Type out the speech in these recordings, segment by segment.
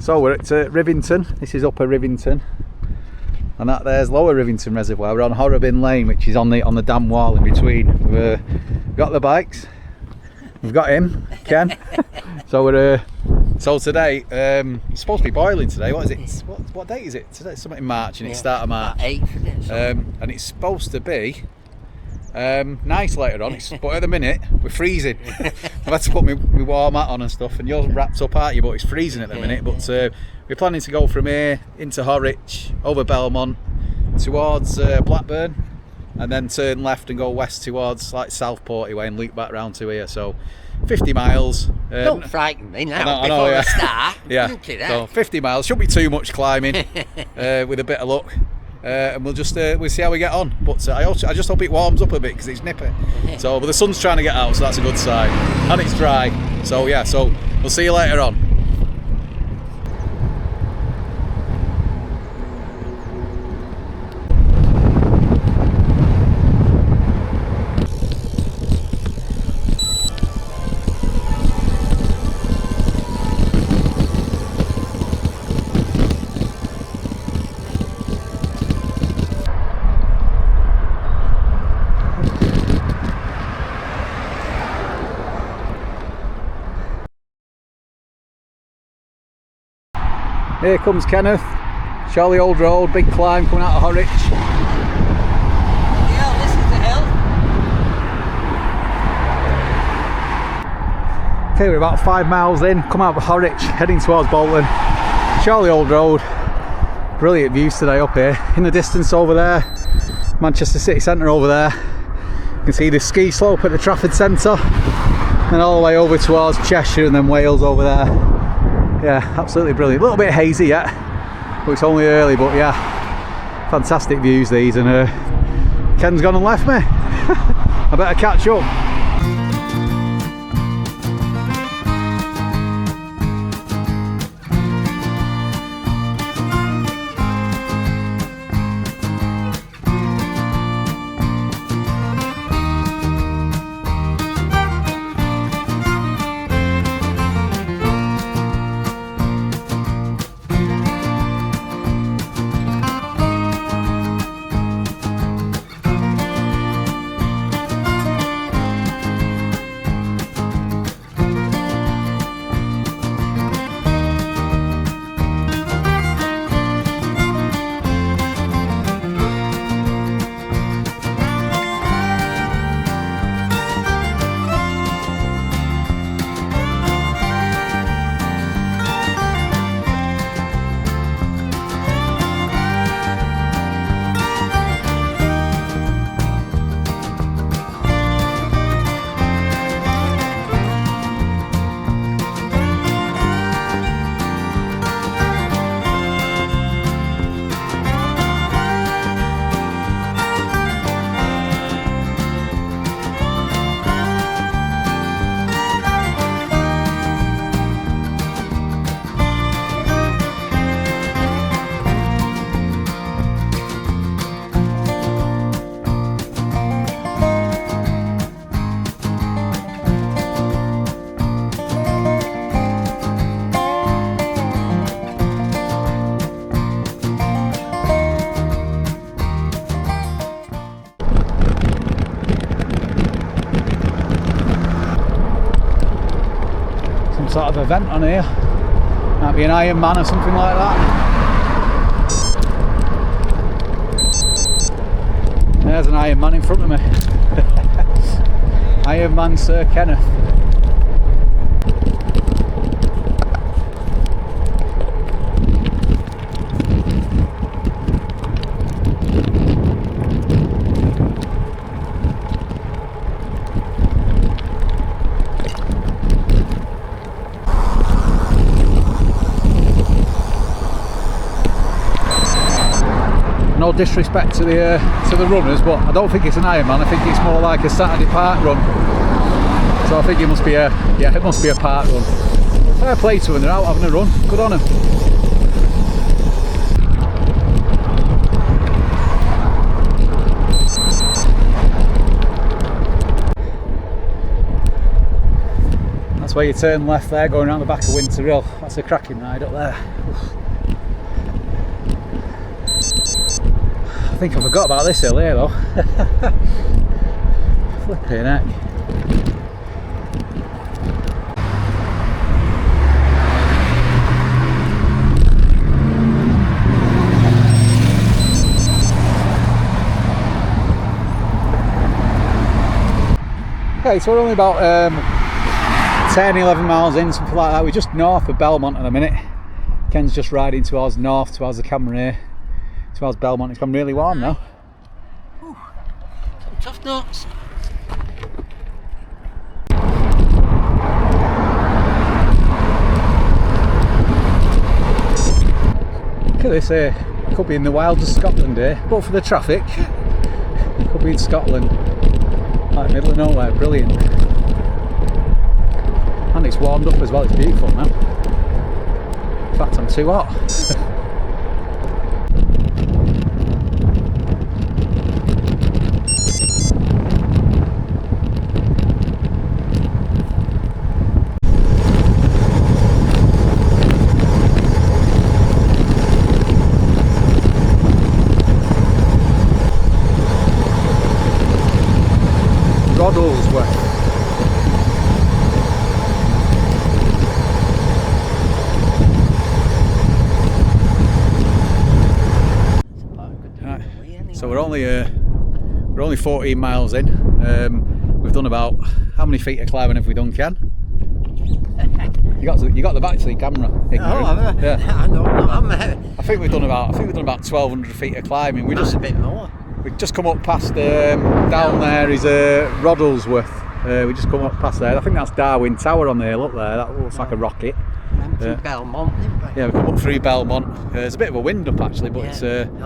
So we're at Rivington. This is Upper Rivington, and that there's Lower Rivington Reservoir. We're on Horwich Lane, which is on the dam wall in between. We've got the bikes. We've got him, Ken. So we're so today it's supposed to be boiling today. What is it? What date is it? Today it's something in March, and it's start of March. 8th, isn't it? And it's supposed to be nice later on, but at the minute we're freezing. I've had to put my warm hat on and stuff, and you're wrapped up, aren't you? But it's freezing at the minute. But we're planning to go from here into Horwich, over Belmont towards Blackburn, and then turn left and go west towards like Southport way and loop back round to here. So 50 miles. Don't frighten me now I know, before yeah. I start. Yeah. So 50 miles shouldn't be too much climbing with a bit of luck. And we'll see how we get on. But I just hope it warms up a bit because it's nippy. So, but the sun's trying to get out, so that's a good sign. And it's dry. So yeah, so we'll see you later on. Here comes Kenneth, Charlie Old Road, big climb coming out of Horwich. Yeah, this is the hill. Okay, we're about 5 miles in, come out of Horwich, heading towards Bolton. Charlie Old Road, brilliant views today up here. In the distance over there, Manchester City Centre over there. You can see the ski slope at the Trafford Centre, and all the way over towards Cheshire and then Wales over there. Yeah, absolutely brilliant. A little bit hazy yet, but it's only early, but yeah, fantastic views these. And Ken's gone and left me. I better catch up. Sort of event on here, might be an Iron Man or something like that. There's an Iron Man in front of me. Iron Man Sir Kenneth. No disrespect to the runners, but I don't think it's an Ironman. I think it's more like a Saturday park run. So I think it must be a park run. Fair play to them, they're out having a run. Good on them. where you turn left there, going around the back of Winter Hill. That's a cracking ride up there. I think I forgot about this hill here though. Flipping heck. Okay, so we're only about 10-11 miles in, something like that. We're just north of Belmont in a minute. Ken's just riding towards north, towards the camera here, towards Belmont. It's gone really warm now. Ooh, tough nuts. Look at this here. Could be in the wilds of Scotland here, but for the traffic, it could be in Scotland. Like middle of nowhere, brilliant. And it's warmed up as well, it's beautiful now. In fact, I'm too hot. So we're only 14 miles in. We've done about, how many feet of climbing have we done, Ken? You got the back to the camera. Oh, yeah. I don't know. I think we've done about 1,200 feet of climbing. That's a bit more. We've just come up past down there is Roddlesworth. We just come up past there. I think that's Darwin Tower on the hill up there. That looks like a rocket. Through Belmont, didn't we? Yeah, we come up through Belmont. There's a bit of a wind up actually, but I'll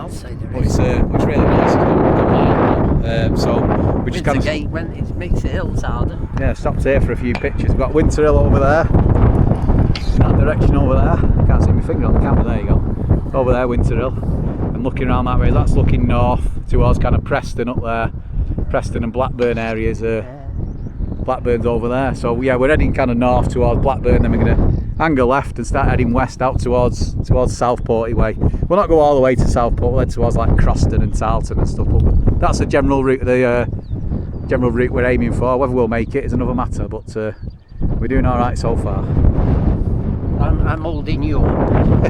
say there it's really nice. It's gone mild. So we just kind of gate when it makes the hills harder. Yeah, stopped here for a few pictures. We've got Winter Hill over there. In that direction over there. Can't see my finger on the camera. There you go. Over there, Winter Hill. And looking around that way, that's looking north towards kind of Preston up there. Preston and Blackburn areas. Blackburn's over there. So yeah, we're heading kind of north towards Blackburn. Then we're going to angle left and start heading west out towards Southport way. We'll not go all the way to Southport. We'll head towards like Croston and Tarleton and stuff. But that's the general route. The general route we're aiming for. Whether we'll make it is another matter. But we're doing all right so far. I'm holding you up.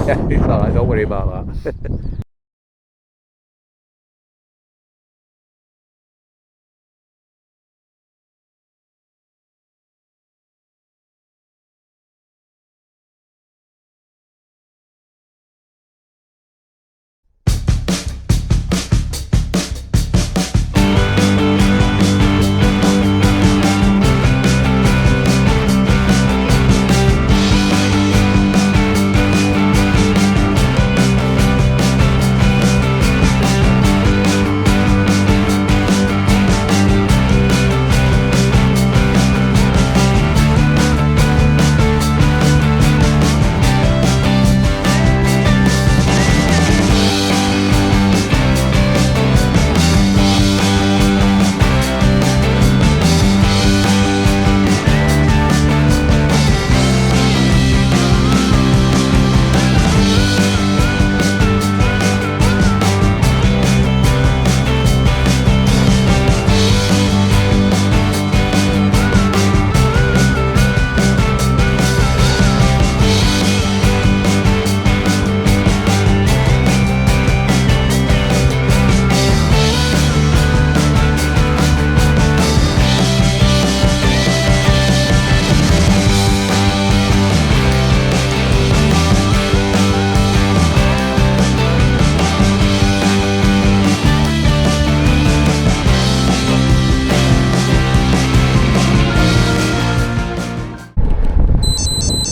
Yeah, it's all right. Don't worry about that.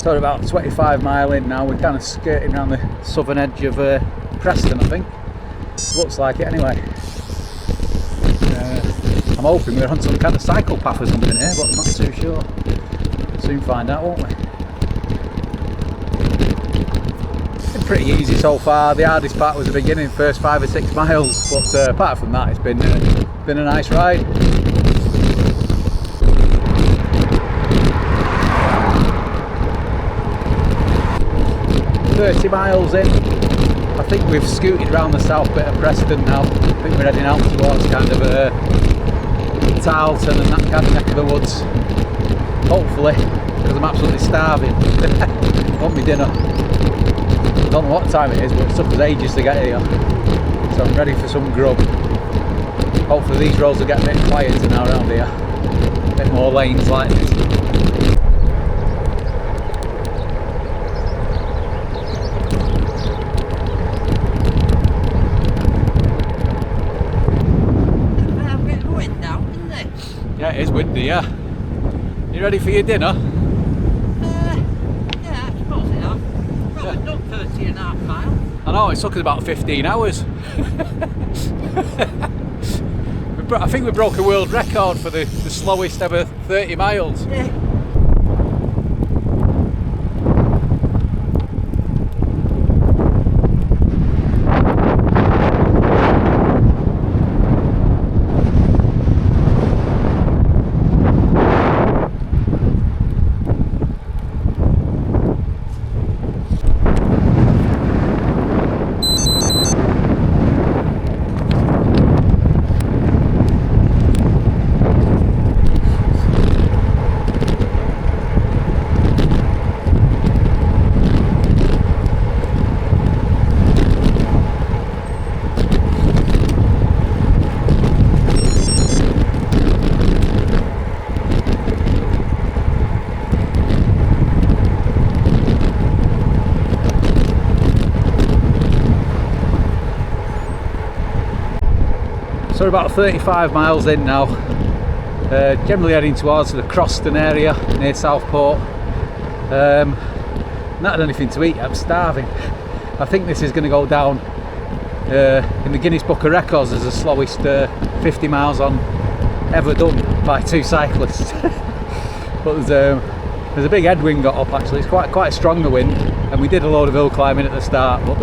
So we're about 25 mile in now. We're kind of skirting around the southern edge of Preston, I think. Looks like it anyway. I'm hoping we're on some kind of cycle path or something here, but I'm not too sure. Soon find out, won't we? Been pretty easy so far. The hardest part was the beginning, first 5 or 6 miles, but apart from that, it's been a nice ride. 30 miles in. I think we've scooted around the south bit of Preston now. I think we're heading out towards kind of Tarleton and that kind of neck of the woods. Hopefully, because I'm absolutely starving. I want my dinner. I don't know what time it is, but it took us ages to get here. So I'm ready for some grub. Hopefully these roads will get a bit quieter now around here. A bit more lanes like this. Yeah, it is windy, yeah. You ready for your dinner? Yeah, I suppose it have. Probably done 30.5 miles. I know, it took us about 15 hours. I think we broke a world record for the slowest ever 30 miles. Yeah. So we're about 35 miles in now, generally heading towards the Croston area near Southport. Not had anything to eat, I'm starving. I think this is going to go down in the Guinness Book of Records as the slowest 50 miles on ever done by two cyclists. But there's a big headwind got up actually, it's quite strong the wind, and we did a load of hill climbing at the start, but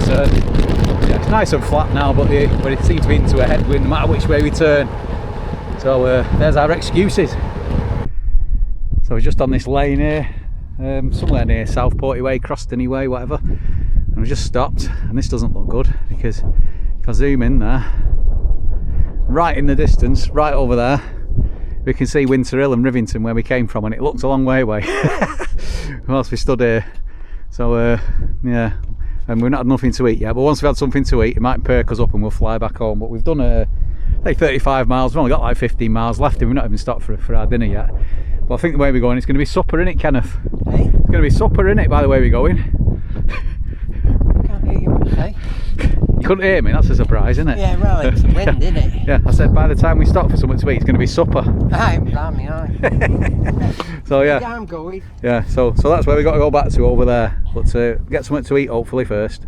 yeah, it's nice and flat now, but it seems to be into a headwind no matter which way we turn. So there's our excuses. So we're just on this lane here, somewhere near Southport way, Croston way, whatever, and we just stopped, and this doesn't look good because if I zoom in there, right in the distance, right over there, we can see Winter Hill and Rivington where we came from, and it looks a long way away whilst we stood here. So yeah, and we've not had nothing to eat yet, but once we've had something to eat it might perk us up and we'll fly back home. But we've done like 35 miles, we've only got like 15 miles left and we've not even stopped for our dinner yet. But I think the way we're going, it's going to be supper, innit, Kenneth? Hey? It's going to be supper, innit, by the way we're going? Can't hear you what you say. You couldn't hear me, that's a surprise, isn't it? Yeah, well, it's the wind, isn't it? Yeah, I said by the time we stop for something to eat, it's going to be supper. Aye, blimey, aye. So yeah, I'm going. yeah, so that's where we got to go back to, over there. But get something to eat hopefully first.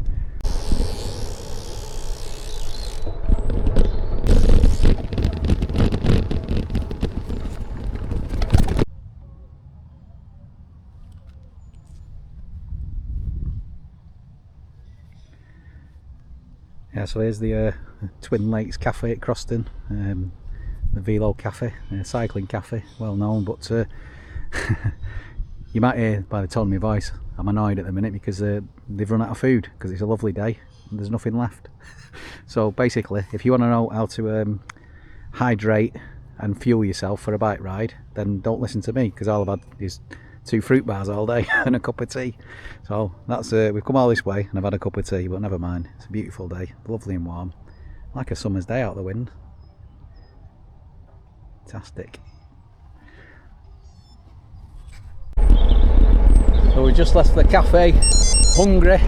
Yeah, so here's the Twin Lakes Cafe at Croston, the Velo Cafe, cycling cafe, well known, but you might hear by the tone of my voice, I'm annoyed at the minute because they've run out of food because it's a lovely day and there's nothing left. So basically, if you want to know how to hydrate and fuel yourself for a bike ride, then don't listen to me, because all I've had is 2 fruit bars all day and a cup of tea. So that's we've come all this way and I've had a cup of tea, but never mind, it's a beautiful day, lovely and warm, like a summer's day out the wind. Fantastic. So we just left the cafe, hungry,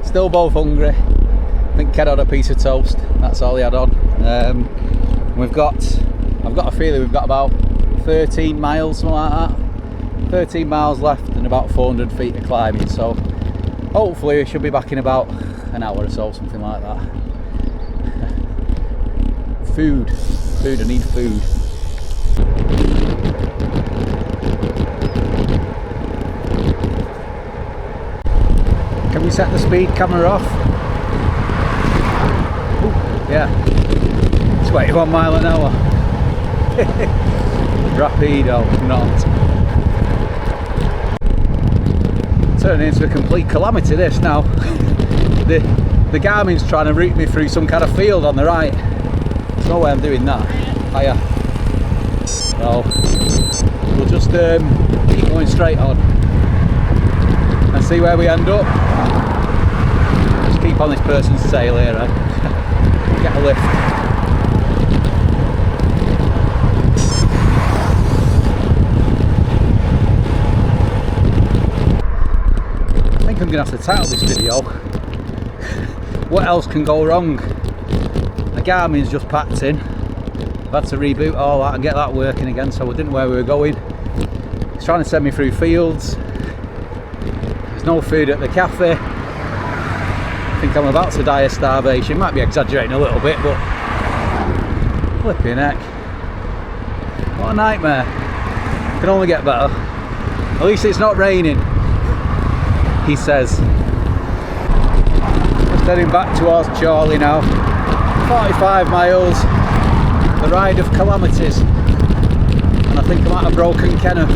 still both hungry. I think Ken had a piece of toast, that's all he had on. I've got a feeling we've got about 13 miles, something like that. 13 miles left and about 400 feet of climbing, so hopefully we should be back in about an hour or so, something like that. Food, I need food. Can we set the speed camera off? Ooh, yeah, 21 mile an hour. Rapido, not. turning into a complete calamity this now. The Garmin's trying to route me through some kind of field on the right. There's no way I'm doing that. Hiya. So we'll just keep going straight on and see where we end up. Just keep on this person's tail here, right? Get a lift. I think I'm going to have to title this video "What else can go wrong?" The Garmin's just packed in. I've had to reboot all that and get that working again, so we didn't know where we were going. He's trying to send me through fields. There's no food at the cafe. I think I'm about to die of starvation. Might be exaggerating a little bit, but flipping heck. What a nightmare. Can only get better. At least it's not raining, he says. Just heading back towards Chorley now. 45 miles. The ride of calamities. And I think I might have broken Kenneth.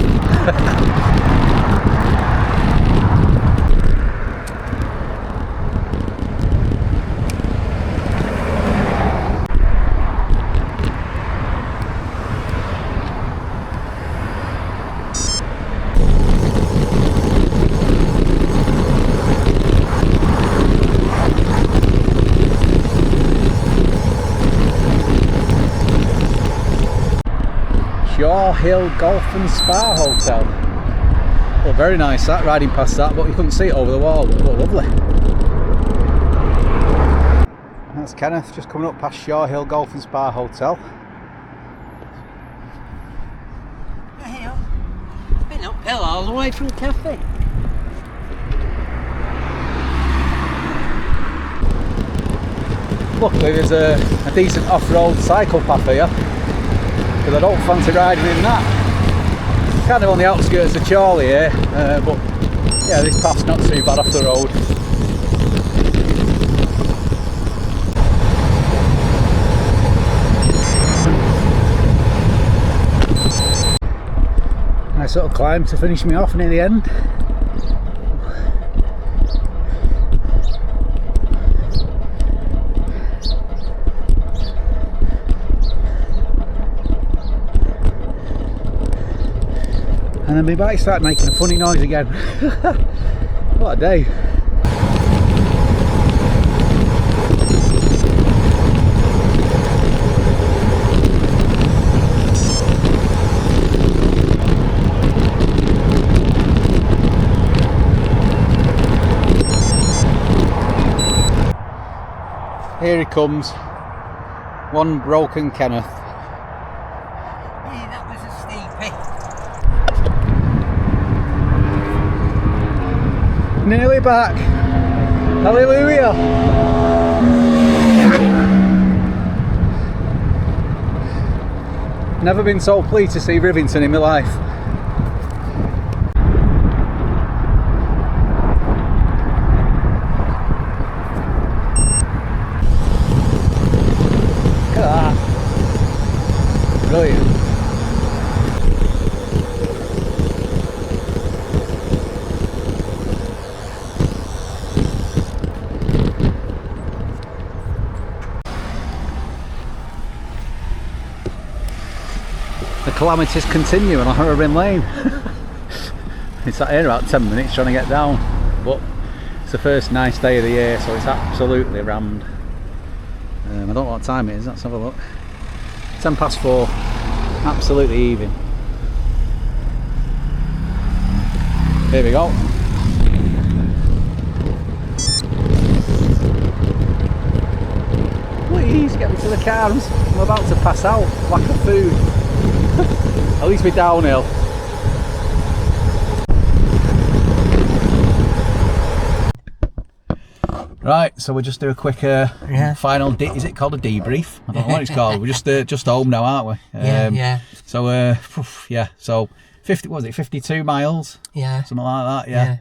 Hill Golf and Spa Hotel. Well, very nice that, riding past that, but you couldn't see it over the wall. But lovely. That's Kenneth just coming up past Shaw Hill Golf and Spa Hotel. It's been uphill all the way from the cafe. Luckily there's a decent off-road cycle path here, because I don't fancy riding in that. Kind of on the outskirts of Chorley here, but yeah, this path's not too bad off the road. Nice little climb to finish me off near the end. And then my bike started making a funny noise again. What a day. Here he comes. One broken Kenneth. Yeah, that was a steepie. Nearly back. Hallelujah. Never been so pleased to see Rivington in my life. Look at that. Brilliant. The calamities continue on Horwich Lane. It's sat here about 10 minutes trying to get down, but it's the first nice day of the year, so it's absolutely rammed. I don't know what time it is, let's have a look. 4:10, absolutely heaving. Here we go. Please get me to the car, I'm about to pass out, lack of food. At least we're downhill. Right, so we'll just do a quick final, is it called a debrief? I don't know what it's called. We're just home now, aren't we? Yeah. So, yeah, so 50, what was it, 52 miles? Yeah. Something like that, yeah.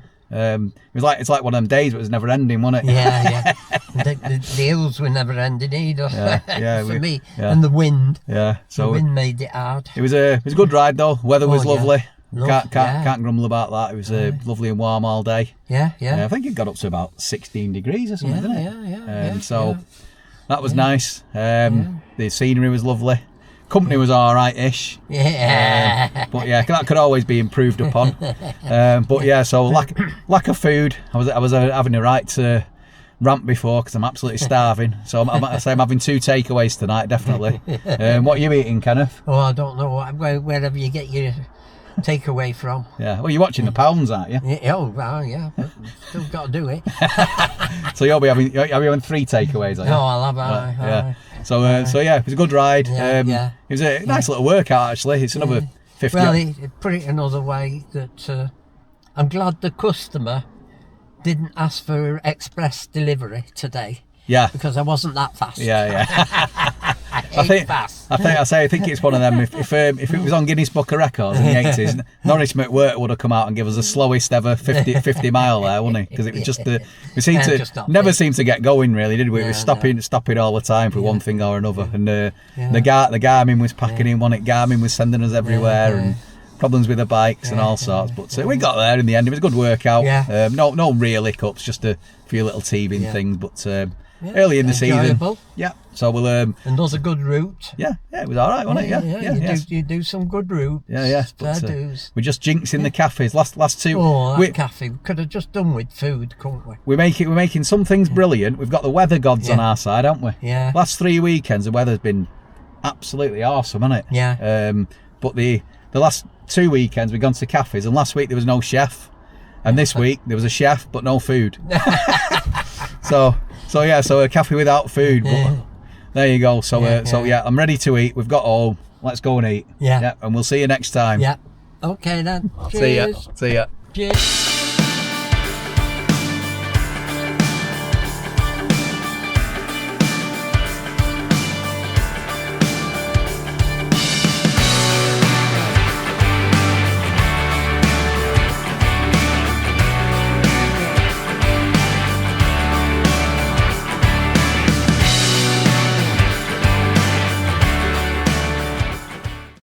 It's like one of them days, but it was never ending, wasn't it? Yeah. The hills were never ending either. Yeah, for me. Yeah. And the wind. Yeah. So the wind made it hard. It was a good ride though. Weather was lovely. Can't grumble about that. It was lovely and warm all day. Yeah. I think it got up to about 16 degrees or something, didn't it? So that was nice. The scenery was lovely. Company was all right-ish. But yeah, that could always be improved upon. But yeah, so lack of food. I was having a right to rant before because I'm absolutely starving. So I'm having 2 takeaways tonight, definitely. What are you eating, Kenneth? Oh, I don't know. Wherever you get your takeaway from. Yeah. Well, you're watching the pounds, aren't you? Yeah. But still got to do it. So you'll be having 3 takeaways, are you? No, I'll have. Yeah. So yeah, it was a good ride. It was a nice little workout actually. It's another 50. Well, put it another way, that I'm glad the customer didn't ask for express delivery today. Yeah. Because I wasn't that fast. Yeah. I think it's one of them. If it was on Guinness Book of Records in the 80s, Norris McWhirter would have come out and give us the slowest ever 50 mile there, wouldn't he? Because it was just never seemed to get going really, did we? It was stopping all the time for one thing or another. And the Garmin was packing in on it. Garmin was sending us everywhere and problems with the bikes and all sorts. But we got there in the end. It was a good workout. No real hiccups, just a few little teething things, but. Early in the season, so we'll and there's a good route. It was all right, wasn't it? You do some good routes. Fair dues. We're just jinxing the cafes. Last 2. Cafe we could have just done with food, couldn't we? We're making some things brilliant. We've got the weather gods on our side, haven't we? Yeah. Last 3 weekends, the weather's been absolutely awesome, hasn't it? Yeah. But the last 2 weekends we've gone to cafes, and last week there was no chef, and this week there was a chef but no food. So a cafe without food, but there you go. So I'm ready to eat. We've got all. Let's go and eat. And we'll see you next time. Okay then. Cheers. See ya. Cheers.